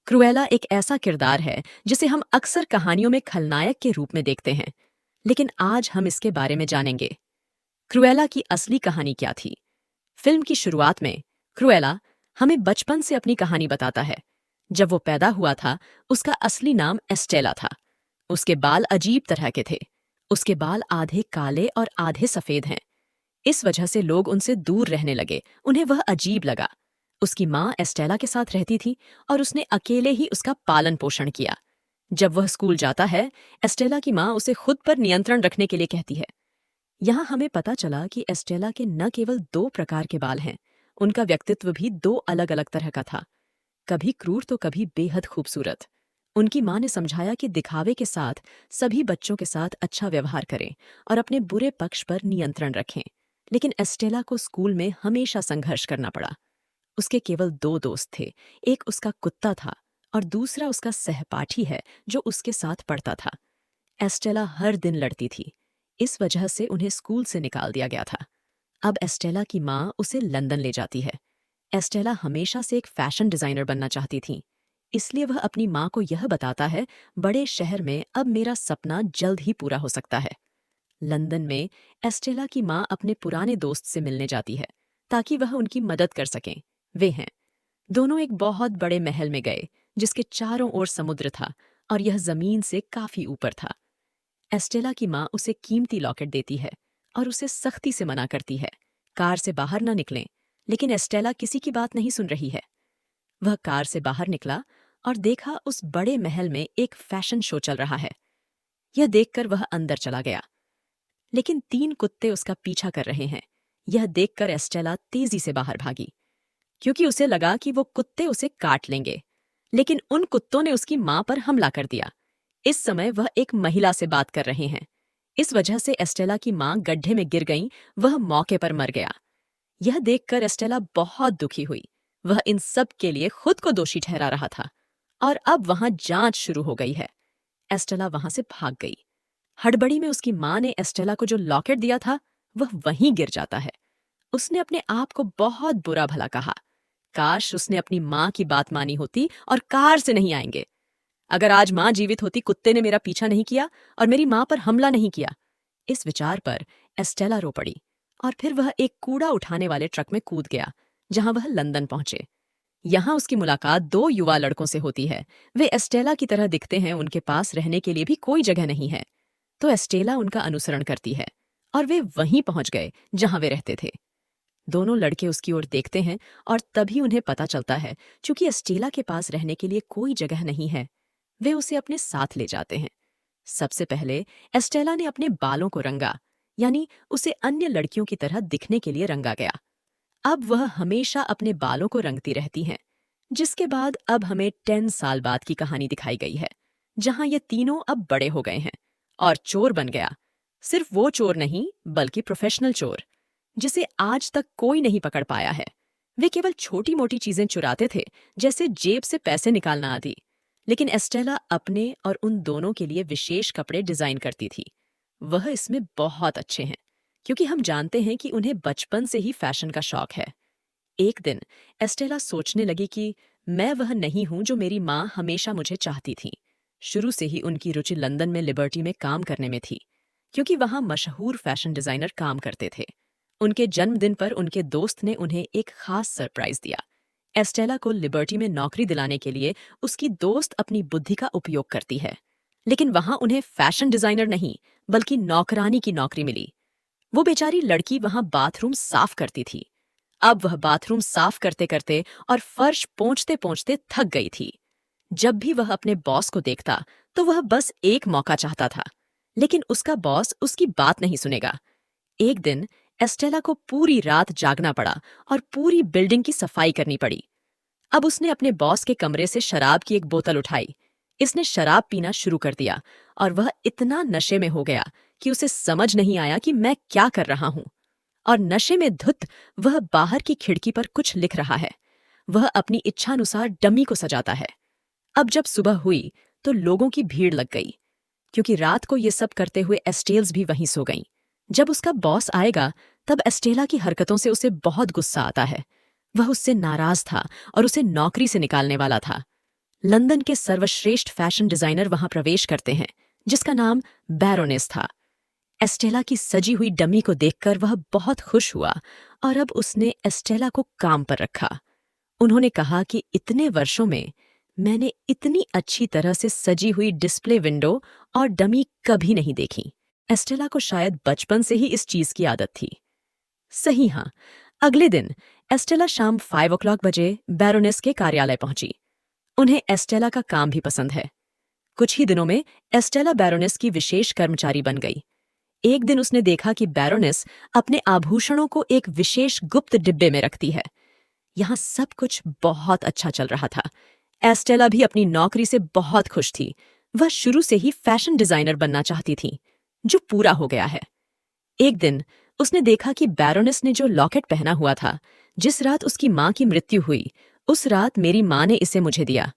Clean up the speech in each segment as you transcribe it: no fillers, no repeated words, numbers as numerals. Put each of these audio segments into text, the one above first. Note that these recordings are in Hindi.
क्रुएला एक ऐसा किरदार है जिसे हम अक्सर कहानियों में खलनायक के रूप में देखते हैं, लेकिन आज हम इसके बारे में जानेंगे। क्रुएला की असली कहानी क्या थी? फिल्म की शुरुआत में क्रुएला हमें बचपन से अपनी कहानी बताता है। जब वो पैदा हुआ था, उसका असली नाम एस्टेला था। उसके बाल अजीब तरह के थे। उसके बाल आधे काले और आधे सफेद हैं। इस वजह से लोग उनसे दूर रहने लगे, उन्हें वह अजीब लगा। उसकी माँ एस्टेला के साथ रहती थी और उसने अकेले ही उसका पालन पोषण किया। जब वह स्कूल जाता है, एस्टेला की माँ उसे खुद पर नियंत्रण रखने के लिए कहती है। यहाँ हमें पता चला कि एस्टेला के न केवल दो प्रकार के बाल हैं, उनका व्यक्तित्व भी दो अलग अलग तरह का था, कभी क्रूर तो कभी बेहद खूबसूरत। उनकी माँ ने समझाया कि दिखावे के साथ सभी बच्चों के साथ अच्छा व्यवहार करें और अपने बुरे पक्ष पर नियंत्रण रखें। लेकिन एस्टेला को स्कूल में हमेशा संघर्ष करना पड़ा। उसके केवल दो दोस्त थे, एक उसका कुत्ता था और दूसरा उसका सहपाठी है जो उसके साथ पढ़ता था। एस्टेला हर दिन लड़ती थी। इस वजह से उन्हें स्कूल से निकाल दिया गया था। अब एस्टेला की माँ उसे लंदन ले जाती है। एस्टेला हमेशा से एक फैशन डिजाइनर बनना चाहती थी, इसलिए वह अपनी माँ को यह बताता है, बड़े शहर में अब मेरा सपना जल्द ही पूरा हो सकता है। लंदन में एस्टेला की माँ अपने पुराने दोस्त से मिलने जाती है ताकि वह उनकी मदद कर सकें। वे हैं। दोनों एक बहुत बड़े महल में गए जिसके चारों ओर समुद्र था और यह जमीन से काफी ऊपर था। एस्टेला की माँ उसे कीमती लॉकेट देती है और उसे सख्ती से मना करती है, कार से बाहर न निकलें। लेकिन एस्टेला किसी की बात नहीं सुन रही है। वह कार से बाहर निकला और देखा उस बड़े महल में एक फैशन शो चल रहा है। यह देखकर वह अंदर चला गया, लेकिन तीन कुत्ते उसका पीछा कर रहे हैं। यह देखकर एस्टेला तेजी से बाहर भागी, क्योंकि उसे लगा कि वो कुत्ते उसे काट लेंगे। लेकिन उन कुत्तों ने उसकी माँ पर हमला कर दिया। इस समय वह एक महिला से बात कर रहे हैं। इस वजह से एस्टेला की माँ गड्ढे में गिर गई, वह मौके पर मर गया। यह देखकर एस्टेला बहुत दुखी हुई। वह इन सब के लिए खुद को दोषी ठहरा रहा था और अब वहां जांच शुरू हो गई है। एस्टेला वहां से भाग गई। हड़बड़ी में उसकी माँ ने एस्टेला को जो लॉकेट दिया था, वह वहीं गिर जाता है। उसने अपने आप को बहुत बुरा भला कहा। काश उसने अपनी माँ की बात मानी होती और कार से नहीं आएंगे। अगर आज माँ जीवित होती, कुत्ते ने मेरा पीछा नहीं किया और मेरी माँ पर हमला नहीं किया। इस विचार पर एस्टेला रो पड़ी और फिर वह एक कूड़ा उठाने वाले ट्रक में कूद गया, जहां वह लंदन पहुंचे। यहाँ उसकी मुलाकात दो युवा लड़कों से होती है। वे एस्टेला की तरह दिखते हैं, उनके पास रहने के लिए भी कोई जगह नहीं है। तो एस्टेला उनका अनुसरण करती है और वे वहीं पहुंच गए जहां वे रहते थे। दोनों लड़के उसकी ओर देखते हैं और तभी उन्हें पता चलता है, चूंकि एस्टेला के पास रहने के लिए कोई जगह नहीं है, वे उसे अपने साथ ले जाते हैं। सबसे पहले एस्टेला ने अपने बालों को रंगा, यानी उसे अन्य लड़कियों की तरह दिखने के लिए रंगा गया। अब वह हमेशा अपने बालों को रंगती रहती हैं। जिसके बाद अब हमें 10 साल बाद की कहानी दिखाई गई है, जहां ये तीनों अब बड़े हो गए हैं और चोर बन गया। सिर्फ वो चोर नहीं, बल्कि प्रोफेशनल चोर, जिसे आज तक कोई नहीं पकड़ पाया है। वे केवल छोटी मोटी चीजें चुराते थे, जैसे जेब से पैसे निकालना आदि। लेकिन एस्टेला अपने और उन दोनों के लिए विशेष कपड़े डिजाइन करती थी। वह इसमें बहुत अच्छे हैं, क्योंकि हम जानते हैं कि उन्हें बचपन से ही फैशन का शौक है। एक दिन एस्टेला सोचने लगी कि मैं वह नहीं हूं जो मेरी माँ हमेशा मुझे चाहती थी। शुरू से ही उनकी रुचि लंदन में लिबर्टी में काम करने में थी, क्योंकि वहां मशहूर फैशन डिजाइनर काम करते थे। उनके जन्मदिन पर उनके दोस्त ने उन्हें एक खास सरप्राइज दिया। एस्टेला को लिबर्टी में नौकरी दिलाने के लिए उसकी दोस्त अपनी बुद्धि का उपयोग करती है, लेकिन वहां उन्हें फैशन डिजाइनर नहीं, बल्कि नौकरानी की नौकरी मिली। वो बेचारी लड़की वहां बाथरूम साफ करती थी। अब वह बाथरूम साफ करते करते और फर्श पोंछते पोंछते थक गई थी। जब भी वह अपने बॉस को देखता, तो वह बस एक मौका चाहता था, लेकिन उसका बॉस उसकी बात नहीं सुनेगा। एक दिन एस्टेला को पूरी रात जागना पड़ा और पूरी बिल्डिंग की सफाई करनी पड़ी। अब उसने अपने बॉस के कमरे से शराब की एक बोतल उठाई। इसने शराब पीना शुरू कर दिया और वह इतना नशे में हो गया कि उसे समझ नहीं आया कि मैं क्या कर रहा हूं। और नशे में धुत वह बाहर की खिड़की पर कुछ लिख रहा है। वह अपनी इच्छानुसार डमी को सजाता है। अब जब सुबह हुई तो लोगों की भीड़ लग गई, क्योंकि रात को ये सब करते हुए एस्टेल्स भी वहीं सो गईं। जब उसका बॉस आएगा, तब एस्टेला की हरकतों से उसे बहुत गुस्सा आता है। वह उससे नाराज था और उसे नौकरी से निकालने वाला था। लंदन के सर्वश्रेष्ठ फैशन डिजाइनर वहां प्रवेश करते हैं, जिसका नाम बैरोनेस था। एस्टेला की सजी हुई डमी को देखकर वह बहुत खुश हुआ और अब उसने एस्टेला को काम पर रखा। उन्होंने कहा कि इतने वर्षों में मैंने इतनी अच्छी तरह से सजी हुई डिस्प्ले विंडो और डमी कभी नहीं देखी। एस्टेला को शायद बचपन से ही इस चीज की आदत थी। सही हाँ, अगले दिन एस्टेला शाम 5 बजे बैरोनेस के कार्यालय पहुंची। उन्हें एस्टेला का काम भी पसंद है। कुछ ही दिनों में एस्टेला बैरोनेस की विशेष कर्मचारी बन गई। एक दिन उसने देखा कि बैरोनेस अपने आभूषणों को एक विशेष गुप्त डिब्बे में रखती है। यहाँ सब कुछ बहुत अच्छा चल रहा था। एस्टेला भी अपनी नौकरी से बहुत खुश थी। वह शुरू से ही फैशन डिजाइनर बनना चाहती थी, जो पूरा हो गया है। एक दिन उसने देखा कि बैरोनेस ने जो लॉकेट पहना हुआ था, जिस रात उसकी माँ की मृत्यु हुई, उस रात मेरी माँ ने इसे मुझे दिया।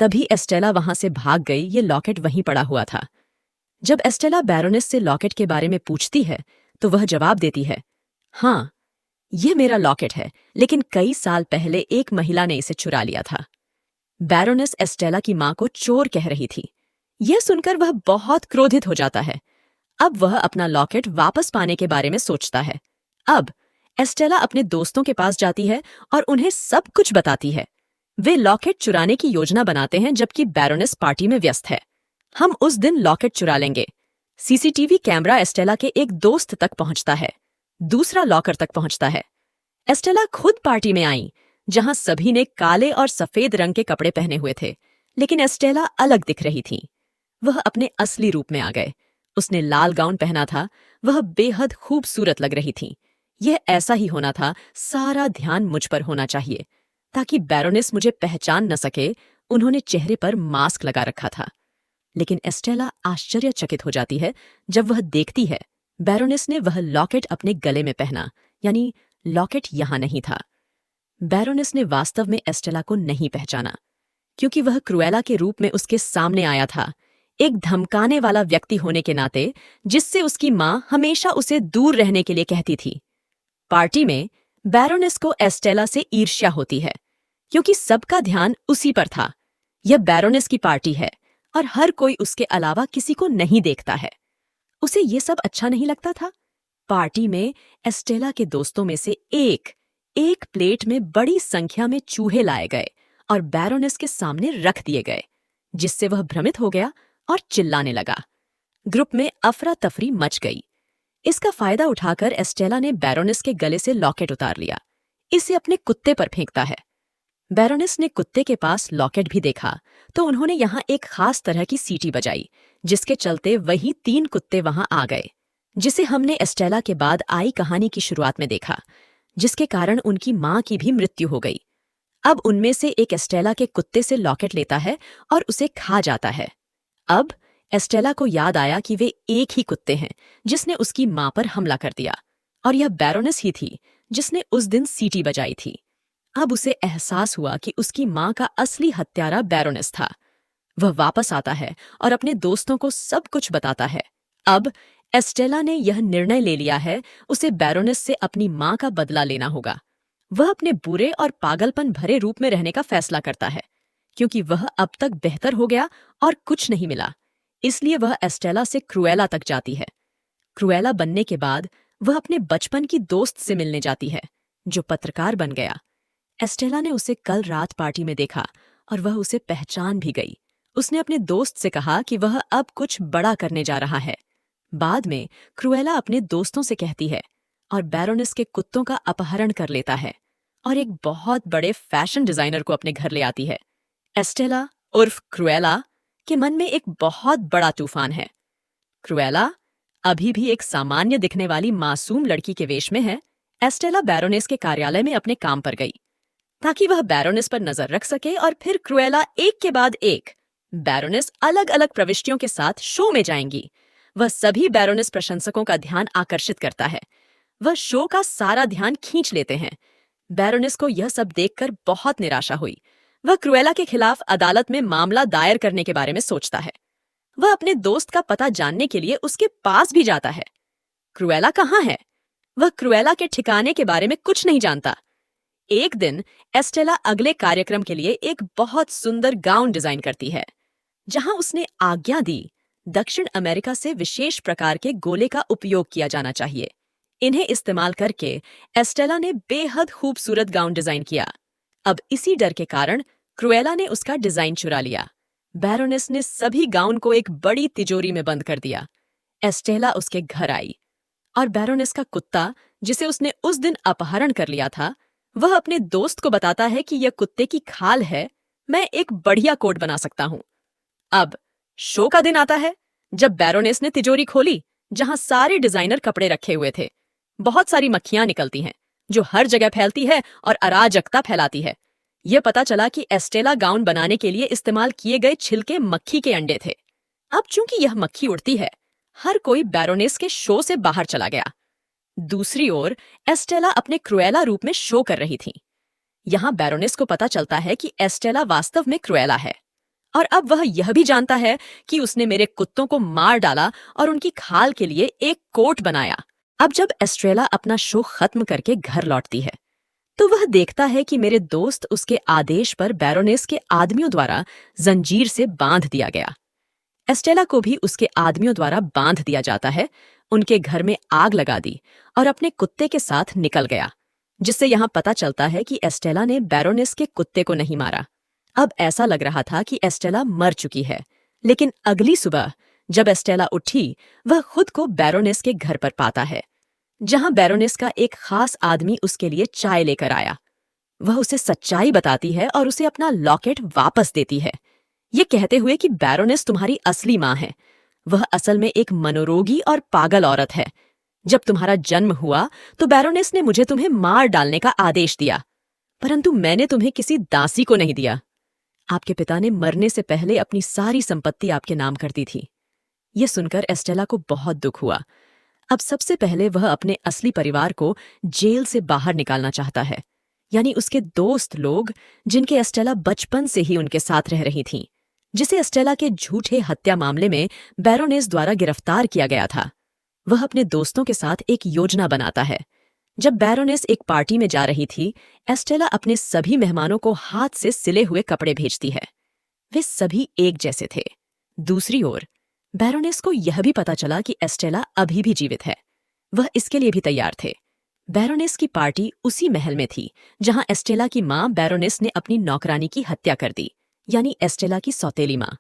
तभी एस्टेला वहां से भाग गई। ये लॉकेट वहीं पड़ा हुआ था। जब एस्टेला बैरोनेस से लॉकेट के बारे में पूछती है, तो वह जवाब देती है, हाँ, यह मेरा लॉकेट है, लेकिन कई साल पहले एक महिला ने इसे चुरा लिया था। बैरोनेस एस्टेला की माँ को चोर कह रही थी। यह सुनकर वह बहुत क्रोधित हो जाता है। अब वह अपना लॉकेट वापस पाने के बारे में सोचता है। अब एस्टेला अपने दोस्तों के पास जाती है और उन्हें सब कुछ बताती है। वे लॉकेट चुराने की योजना बनाते हैं जबकि बैरोनेस पार्टी में व्यस्त है। हम उस दिन लॉकेट चुरा लेंगे। सीसीटीवी कैमरा एस्टेला के एक दोस्त तक पहुंचता है, दूसरा लॉकर तक पहुंचता है। एस्टेला खुद पार्टी में आई, जहां सभी ने काले और सफेद रंग के कपड़े पहने हुए थे, लेकिन एस्टेला अलग दिख रही थी। वह अपने असली रूप में आ गए। उसने लाल गाउन पहना था। वह बेहद खूबसूरत लग रही थी। यह ऐसा ही होना था। सारा ध्यान मुझ पर होना चाहिए ताकि बैरोनेस मुझे पहचान न सके। उन्होंने चेहरे पर मास्क लगा रखा था। लेकिन एस्टेला आश्चर्यचकित हो जाती है जब वह देखती है बैरोनेस ने वह लॉकेट अपने गले में पहना, यानी लॉकेट यहां नहीं था। बैरोनेस ने वास्तव में एस्टेला को नहीं पहचाना, क्योंकि वह क्रुएला के रूप में उसके सामने आया था, एक धमकाने वाला व्यक्ति होने के नाते, जिससे उसकी मां हमेशा उसे दूर रहने के लिए कहती थी। पार्टी में बैरोनेस को एस्टेला से ईर्ष्या होती है, क्योंकि सबका ध्यान उसी पर था। यह बैरोनेस की पार्टी है और हर कोई उसके अलावा किसी को नहीं देखता है। उसे ये सब अच्छा नहीं लगता था। पार्टी में एस्टेला के दोस्तों में से एक प्लेट में बड़ी संख्या में चूहे लाए गए और बैरोनेस के सामने रख दिए गए, जिससे वह भ्रमित हो गया और चिल्लाने लगा। ग्रुप में अफरा तफरी मच गई। इसका फायदा उठाकर एस्टेला ने बैरोनेस के गले से लॉकेट उतार लिया। इसे अपने कुत्ते पर फेंकता है। बैरोनेस ने कुत्ते के पास लॉकेट भी देखा तो उन्होंने यहाँ एक खास तरह की सीटी बजाई, जिसके चलते वही 3 कुत्ते वहां आ गए, जिसे हमने एस्टेला के बाद आई कहानी की शुरुआत में देखा, जिसके कारण उनकी मां की भी मृत्यु हो गई। अब उनमें से एक एस्टेला के कुत्ते से लॉकेट लेता है और उसे खा जाता है। अब एस्टेला को याद आया कि वे एक ही कुत्ते हैं जिसने उसकी मां पर हमला कर दिया, और यह बैरोनेस ही थी जिसने उस दिन सीटी बजाई थी। अब उसे एहसास हुआ कि उसकी मां का असली हत्यारा बैरोनेस था। वह वापस आता है और अपने दोस्तों को सब कुछ बताता है। अब एस्टेला ने यह निर्णय ले लिया है, उसे बैरोनेस से अपनी मां का बदला लेना होगा। वह अपने बुरे और पागलपन भरे रूप में रहने का फैसला करता है, क्योंकि वह अब तक बेहतर हो गया और कुछ नहीं मिला। इसलिए वह एस्टेला से क्रुएला तक जाती है। क्रुएला बनने के बाद वह अपने बचपन की दोस्त से मिलने जाती है, जो पत्रकार बन गया। एस्टेला ने उसे कल रात पार्टी में देखा और वह उसे पहचान भी गई। उसने अपने दोस्त से कहा कि वह अब कुछ बड़ा करने जा रहा है। बाद में क्रुएला अपने दोस्तों से कहती है और बैरोनेस के कुत्तों का अपहरण कर लेता है और एक बहुत बड़े फैशन डिजाइनर को अपने घर ले आती है। एस्टेला उर्फ क्रुएला के मन में एक बहुत बड़ा तूफान है। क्रुएला अभी भी एक सामान्य दिखने वाली मासूम लड़की के वेश में है। एस्टेला बैरोनेस के कार्यालय में अपने काम पर गई ताकि वह बैरोनेस पर नजर रख सके, और फिर क्रुएला एक के बाद एक बैरोनेस अलग अलग प्रविष्टियों के साथ शो में जाएंगी। वह सभी बैरोनेस प्रशंसकों का ध्यान आकर्षित करता है। वह शो का सारा ध्यान खींच लेते हैं। बैरोनेस को यह सब देखकर बहुत निराशा हुई। वह क्रुएला के खिलाफ अदालत में मामला दायर करने के बारे में सोचता है। वह अपने दोस्त का पता जानने के लिए उसके पास भी जाता है। क्रुएला कहाँ है? वह क्रुएला के ठिकाने के बारे में कुछ नहीं जानता। एक दिन एस्टेला अगले कार्यक्रम के लिए एक बहुत सुंदर गाउन डिजाइन करती है, जहां उसने आज्ञा दी दक्षिण अमेरिका से विशेष प्रकार के गोले का उपयोग किया जाना चाहिए। इन्हें इस्तेमाल करके एस्टेला ने बेहद खूबसूरत गाउन डिजाइन किया। अब इसी डर के कारण क्रुएला ने उसका डिजाइन चुरा लिया। बैरोनेस ने सभी गाउन को एक बड़ी तिजोरी में बंद कर दिया। एस्टेला उसके घर आई और बैरोनेस का कुत्ता, जिसे उसने उस दिन अपहरण कर लिया था, वह अपने दोस्त को बताता है कि यह कुत्ते की खाल है, मैं एक बढ़िया कोट बना सकता हूं। अब शो का दिन आता है जब बैरोनेस ने तिजोरी खोली, जहां सारे डिजाइनर कपड़े रखे हुए थे। बहुत सारी मक्खियां निकलती हैं जो हर जगह फैलती है और अराजकता फैलाती है। यह पता चला कि एस्टेला गाउन बनाने के लिए इस्तेमाल किए गए छिलके मक्खी के अंडे थे। अब चूंकि यह मक्खी उड़ती है, हर कोई बैरोनेस के शो से बाहर चला गया। दूसरी ओर एस्टेला अपने क्रुएला रूप में शो कर रही थी। यहां बैरोनेस को पता चलता है कि एस्टेला वास्तव में क्रुएला है, और अब वह यह भी जानता है कि उसने मेरे कुत्तों को मार डाला और उनकी खाल के लिए एक कोट बनाया। अब जब एस्ट्रेला अपना शो खत्म करके घर लौटती है, तो वह देखता है कि मेरे दोस्त उसके आदेश पर बैरोनेस के आदमियों द्वारा जंजीर से बांध दिया गया। एस्टेला को भी उसके आदमियों द्वारा बांध दिया जाता है, उनके घर में आग लगा दी और अपने कुत्ते के साथ निकल गया, जिससे यहां पता चलता है कि एस्टेला ने बैरोनेस के कुत्ते को नहीं मारा। अब ऐसा लग रहा था कि एस्टेला मर चुकी है, लेकिन अगली सुबह जब एस्टेला उठी, वह खुद को बैरोनेस के घर पर पाता है, जहां बैरोनेस का एक खास आदमी उसके लिए चाय लेकर आया। वह उसे सच्चाई बताती है और उसे अपना लॉकेट वापस देती है, ये कहते हुए कि बैरोनेस तुम्हारी असली मां है। वह असल में एक मनोरोगी और पागल औरत है। जब तुम्हारा जन्म हुआ तो बैरोनेस ने मुझे तुम्हें मार डालने का आदेश दिया, परंतु मैंने तुम्हें किसी दासी को नहीं दिया। आपके पिता ने मरने से पहले अपनी सारी संपत्ति आपके नाम कर दी थी। यह सुनकर एस्टेला को बहुत दुख हुआ। अब सबसे पहले वह अपने असली परिवार को जेल से बाहर निकालना चाहता है, यानी उसके दोस्त लोग जिनके एस्टेला बचपन से ही उनके साथ रह रही थीं, जिसे एस्टेला के झूठे हत्या मामले में बैरोनेस द्वारा गिरफ्तार किया गया था। वह अपने दोस्तों के साथ एक योजना बनाता है। जब बैरोनेस एक पार्टी में जा रही थी, एस्टेला अपने सभी मेहमानों को हाथ से सिले हुए कपड़े भेजती है। वे सभी एक जैसे थे। दूसरी ओर बैरोनेस को यह भी पता चला कि एस्टेला अभी भी जीवित है। वह इसके लिए भी तैयार थे। बैरोनेस की पार्टी उसी महल में थी जहां एस्टेला की मां बैरोनेस ने अपनी नौकरानी की हत्या कर दी, यानी एस्टेला की सौतेली मां।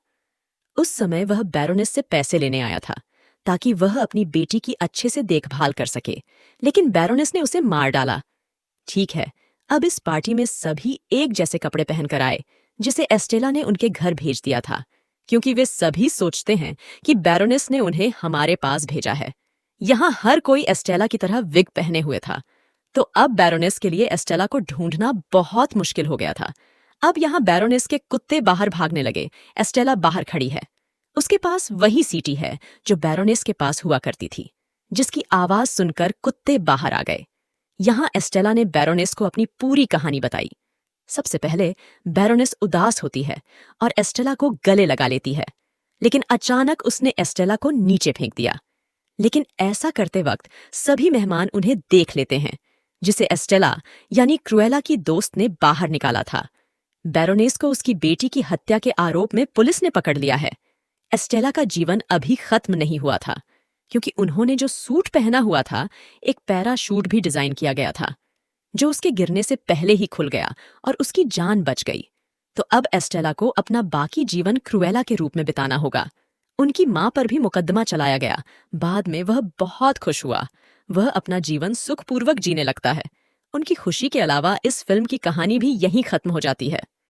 उस समय वह बैरोनेस से पैसे लेने आया था ताकि वह अपनी बेटी की अच्छे से देखभाल कर सके, लेकिन बैरोनेस ने उसे मार डाला। ठीक है, अब इस पार्टी में सभी एक जैसे कपड़े पहनकर आए, जिसे एस्टेला ने उनके घर भेज दिया था, क्योंकि वे सभी सोचते हैं कि बैरोनेस ने उन्हें हमारे पास भेजा है। यहाँ हर कोई एस्टेला की तरह विग पहने हुए था, तो अब बैरोनेस के लिए एस्टेला को ढूंढना बहुत मुश्किल हो गया था। अब यहाँ बैरोनेस के कुत्ते बाहर भागने लगे। एस्टेला बाहर खड़ी है। उसके पास वही सीटी है जो बैरोनेस के पास हुआ करती थी, जिसकी आवाज सुनकर कुत्ते बाहर आ गए। यहाँ एस्टेला ने बैरोनेस को अपनी पूरी कहानी बताई। सबसे पहले बैरोनेस उदास होती है और एस्टेला को गले लगा लेती है, लेकिन अचानक उसने एस्टेला को नीचे फेंक दिया। लेकिन ऐसा करते वक्त सभी मेहमान उन्हें देख लेते हैं, जिसे एस्टेला यानी क्रुएला की दोस्त ने बाहर निकाला था। बैरोनेस को उसकी बेटी की हत्या के आरोप में पुलिस ने पकड़ लिया है। एस्टेला का जीवन अभी खत्म नहीं हुआ था, क्योंकि उन्होंने जो सूट पहना हुआ था, एक पैराशूट भी डिजाइन किया गया था, जो उसके गिरने से पहले ही खुल गया और उसकी जान बच गई। तो अब एस्टेला को अपना बाकी जीवन क्रुएला के रूप में बिताना होगा। उनकी मां पर भी मुकदमा चलाया गया। बाद में वह बहुत खुश हुआ। वह अपना जीवन सुखपूर्वक जीने लगता है। उनकी खुशी के अलावा इस फिल्म की कहानी भी यहीं खत्म हो जाती है।